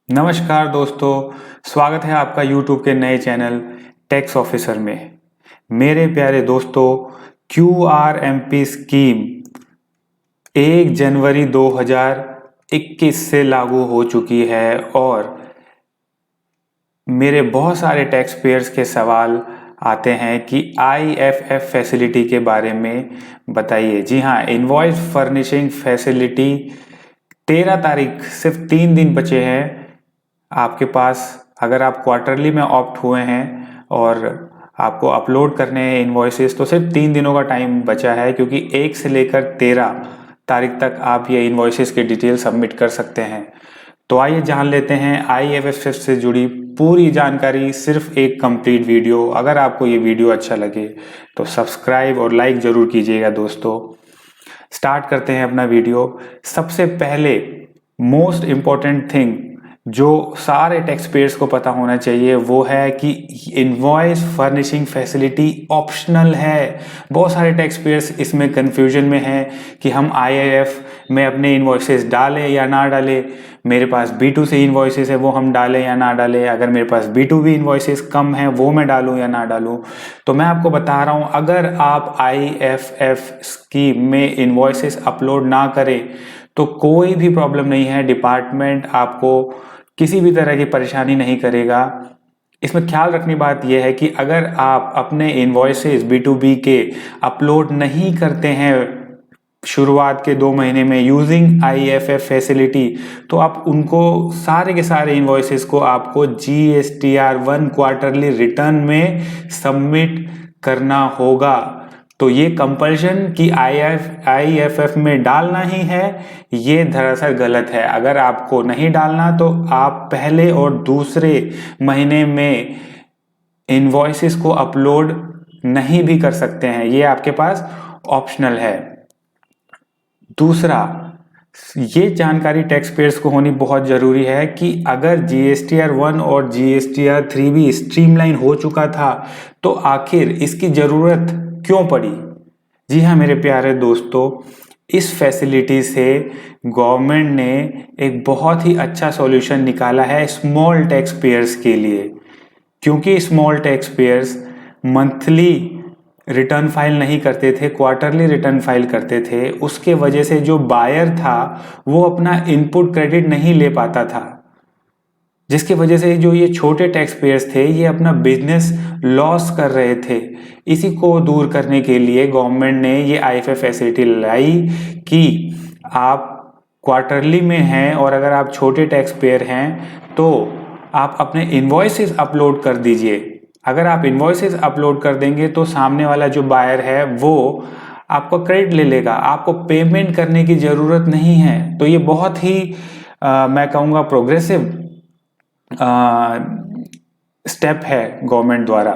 नमस्कार दोस्तों, स्वागत है आपका YouTube के नए चैनल टैक्स ऑफिसर में। मेरे प्यारे दोस्तों, QRMP स्कीम 1 जनवरी 2021 से लागू हो चुकी है और मेरे बहुत सारे टैक्स पेयर्स के सवाल आते हैं कि IFF फैसिलिटी के बारे में बताइए। जी हाँ, इनवॉइस फर्निशिंग फैसिलिटी 13 तारीख, सिर्फ 3 दिन बचे हैं आपके पास। अगर आप क्वार्टरली में ऑप्ट हुए हैं और आपको अपलोड करने हैं इनवॉइसेस, तो सिर्फ 3 दिनों का टाइम बचा है, क्योंकि 1 से लेकर 13 तारीख तक आप ये इनवॉइसेस के डिटेल सबमिट कर सकते हैं। तो आइए जान लेते हैं IFF से जुड़ी पूरी जानकारी, सिर्फ एक कंप्लीट वीडियो। अगर आपको ये वीडियो अच्छा लगे तो सब्सक्राइब और लाइक जरूर कीजिएगा दोस्तों। स्टार्ट करते हैं अपना वीडियो। सबसे पहले मोस्ट इम्पॉर्टेंट थिंग जो सारे टैक्स पेयर्स को पता होना चाहिए वो है कि इनवॉइस फर्निशिंग फैसिलिटी ऑप्शनल है। बहुत सारे टैक्स पेयर्स इसमें कंफ्यूजन में हैं कि हम IIF में अपने इनवॉइसेस डालें या ना डालें। मेरे पास B2C इनवॉइसेस है, वो हम डालें या ना डालें। अगर मेरे पास B2B इनवॉइसेस कम है, वो मैं डालूं या ना डालूं। तो मैं आपको बता रहा हूं, अगर आप IFF स्कीम में इनवॉइसेस अपलोड ना करें तो कोई भी प्रॉब्लम नहीं है। डिपार्टमेंट आपको किसी भी तरह की परेशानी नहीं करेगा। इसमें ख्याल रखनी बात यह है कि अगर आप अपने इनवॉइसेस B2B के अपलोड नहीं करते हैं शुरुआत के 2 महीने में यूजिंग IFF फैसिलिटी, तो आप उनको सारे के सारे इनवॉइसेस को आपको GSTR1 क्वार्टरली रिटर्न में सबमिट करना होगा। तो ये कंपल्शन कि IFF में डालना ही है, ये दरअसल गलत है। अगर आपको नहीं डालना तो आप पहले और दूसरे महीने में इनवॉइसेस को अपलोड नहीं भी कर सकते हैं, ये आपके पास ऑप्शनल है। दूसरा, ये जानकारी टैक्स पेयर्स को होनी बहुत ज़रूरी है कि अगर GSTR1 और GSTR3 भी स्ट्रीमलाइन हो चुका था तो आखिर इसकी ज़रूरत क्यों पड़ी। जी हाँ मेरे प्यारे दोस्तों, इस फैसिलिटी से गवर्नमेंट ने एक बहुत ही अच्छा सॉल्यूशन निकाला है स्मॉल टैक्स पेयर्स के लिए। क्योंकि small tax payers monthly return file नहीं करते थे, क्वार्टरली रिटर्न फाइल करते थे, उसके वजह से जो बायर था वो अपना इनपुट क्रेडिट नहीं ले पाता था, जिसकी वजह से जो ये छोटे टैक्स पेयर्स थे ये अपना बिजनेस लॉस कर रहे थे। इसी को दूर करने के लिए गवर्नमेंट ने ये IFF फैसिलिटी लाई कि आप क्वार्टरली में हैं और अगर आप छोटे टैक्स पेयर हैं तो आप अपने इनवॉइसेस अपलोड कर दीजिए। अगर आप इनवॉइसेस अपलोड कर देंगे तो सामने वाला जो बायर है वो आपको क्रेडिट ले लेगा, आपको पेमेंट करने की ज़रूरत नहीं है। तो ये बहुत ही मैं कहूँगा प्रोग्रेसिव स्टेप है गवर्नमेंट द्वारा।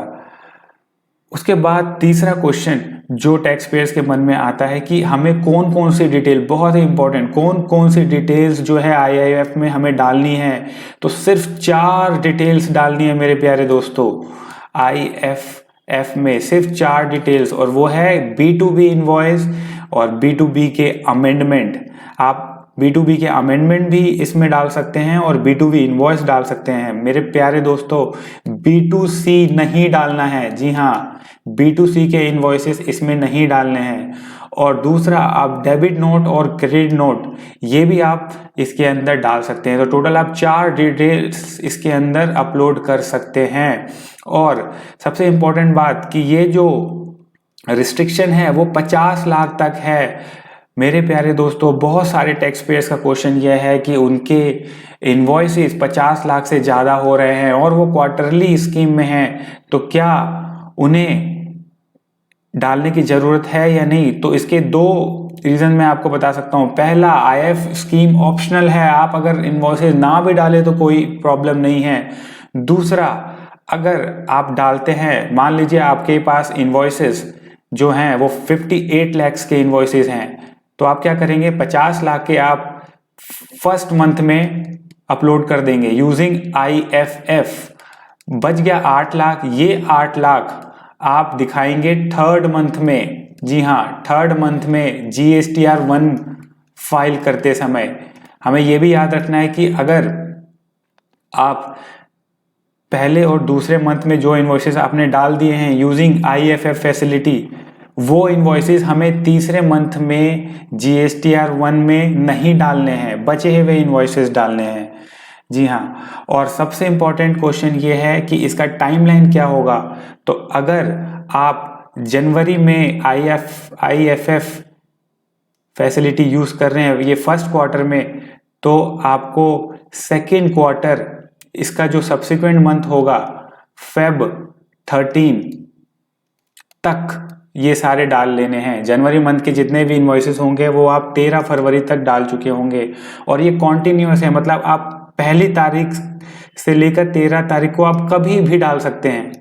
उसके बाद तीसरा क्वेश्चन जो टैक्स पेयर्स के मन में आता है कि हमें कौन कौन सी डिटेल, बहुत ही इंपॉर्टेंट, कौन कौन सी डिटेल्स जो है IIF में हमें डालनी है। तो सिर्फ 4 डिटेल्स डालनी है मेरे प्यारे दोस्तों। IFF में सिर्फ 4 डिटेल्स, और वो है B2B इनवॉइस और B2B के अमेंडमेंट। आप B2B के अमेंडमेंट भी इसमें डाल सकते हैं और B2B इनवॉइस डाल सकते हैं। मेरे प्यारे दोस्तों, B2C नहीं डालना है। जी हाँ, B2C के इनवॉइसेस इसमें नहीं डालने हैं। और दूसरा, आप डेबिट नोट और क्रेडिट नोट ये भी आप इसके अंदर डाल सकते हैं। तो टोटल आप 4 डिटेल्स इसके अंदर अपलोड कर सकते हैं। और सबसे इम्पोर्टेंट बात कि ये जो रिस्ट्रिक्शन है वो 50 लाख तक है। मेरे प्यारे दोस्तों, बहुत सारे टैक्स पेयर्स का क्वेश्चन यह है कि उनके इनवॉइसेस 50 लाख से ज़्यादा हो रहे हैं और वो क्वार्टरली स्कीम में हैं, तो क्या उन्हें डालने की ज़रूरत है या नहीं। तो इसके 2 रीज़न मैं आपको बता सकता हूँ। पहला, IF स्कीम ऑप्शनल है, आप अगर इनवॉइसेस ना भी डालें तो कोई प्रॉब्लम नहीं है। दूसरा, अगर आप डालते हैं, मान लीजिए आपके पास इनवॉइसेस जो हैं वो 58 लाख के इनवॉइसेस हैं, तो आप क्या करेंगे, 50 लाख के आप फर्स्ट मंथ में अपलोड कर देंगे यूजिंग IFF। बच गया 8 लाख। ये 8 लाख आप दिखाएंगे थर्ड मंथ में। जी हाँ, थर्ड मंथ में GSTR1 फाइल करते समय। हमें यह भी याद रखना है कि अगर आप पहले और दूसरे मंथ में जो इन्वॉइसेस आपने डाल दिए हैं यूजिंग IFF फैसिलिटी, वो इन्वॉइसेस हमें तीसरे मंथ में GSTR 1 में नहीं डालने हैं, बचे हुए इन्वॉइसेस डालने हैं। जी हाँ, और सबसे इम्पॉर्टेंट क्वेश्चन ये है कि इसका टाइमलाइन क्या होगा। तो अगर आप जनवरी में IFF फैसिलिटी यूज कर रहे हैं ये फर्स्ट क्वार्टर में, तो आपको सेकेंड क्वार्टर इसका जो सब्सिक्वेंट मंथ होगा Feb 13 तक ये सारे डाल लेने हैं। जनवरी मंथ के जितने भी इन्वॉइसेस होंगे वो आप 13 फरवरी तक डाल चुके होंगे, और ये कॉन्टिन्यूस है, मतलब आप पहली तारीख से लेकर 13 तारीख को आप कभी भी डाल सकते हैं।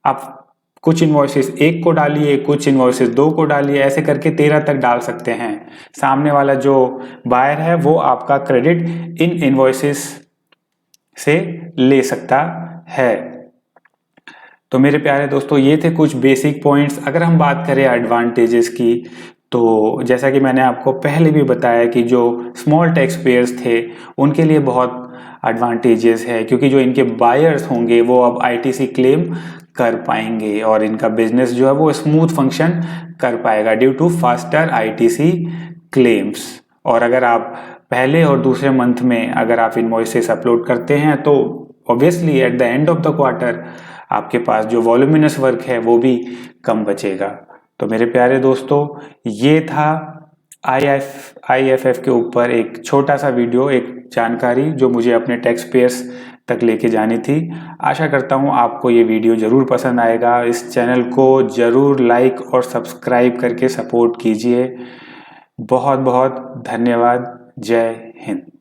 आप कुछ इन्वॉइसेस 1 को डालिए, कुछ इन्वॉइसेस 2 को डालिए, ऐसे करके 13 तक डाल सकते हैं। सामने वाला जो बायर है वो आपका क्रेडिट इन इन्वॉइसेस से ले सकता है। तो मेरे प्यारे दोस्तों, ये थे कुछ बेसिक पॉइंट्स। अगर हम बात करें एडवांटेजेस की, तो जैसा कि मैंने आपको पहले भी बताया कि जो स्मॉल टैक्स पेयर्स थे उनके लिए बहुत एडवांटेजेस है, क्योंकि जो इनके बायर्स होंगे वो अब ITC क्लेम कर पाएंगे और इनका बिजनेस जो है वो स्मूथ फंक्शन कर पाएगा due to faster ITC claims. और अगर आप पहले और दूसरे मंथ में अगर आप इनवॉइसेस अपलोड करते हैं तो obviously at the end of the quarter आपके पास जो वॉल्यूमिनस वर्क है वो भी कम बचेगा। तो मेरे प्यारे दोस्तों, ये था IFF के ऊपर एक छोटा सा वीडियो, एक जानकारी जो मुझे अपने टैक्स पेयर्स तक लेके जानी थी। आशा करता हूँ आपको ये वीडियो ज़रूर पसंद आएगा। इस चैनल को ज़रूर लाइक और सब्सक्राइब करके सपोर्ट कीजिए। बहुत बहुत धन्यवाद। जय हिंद।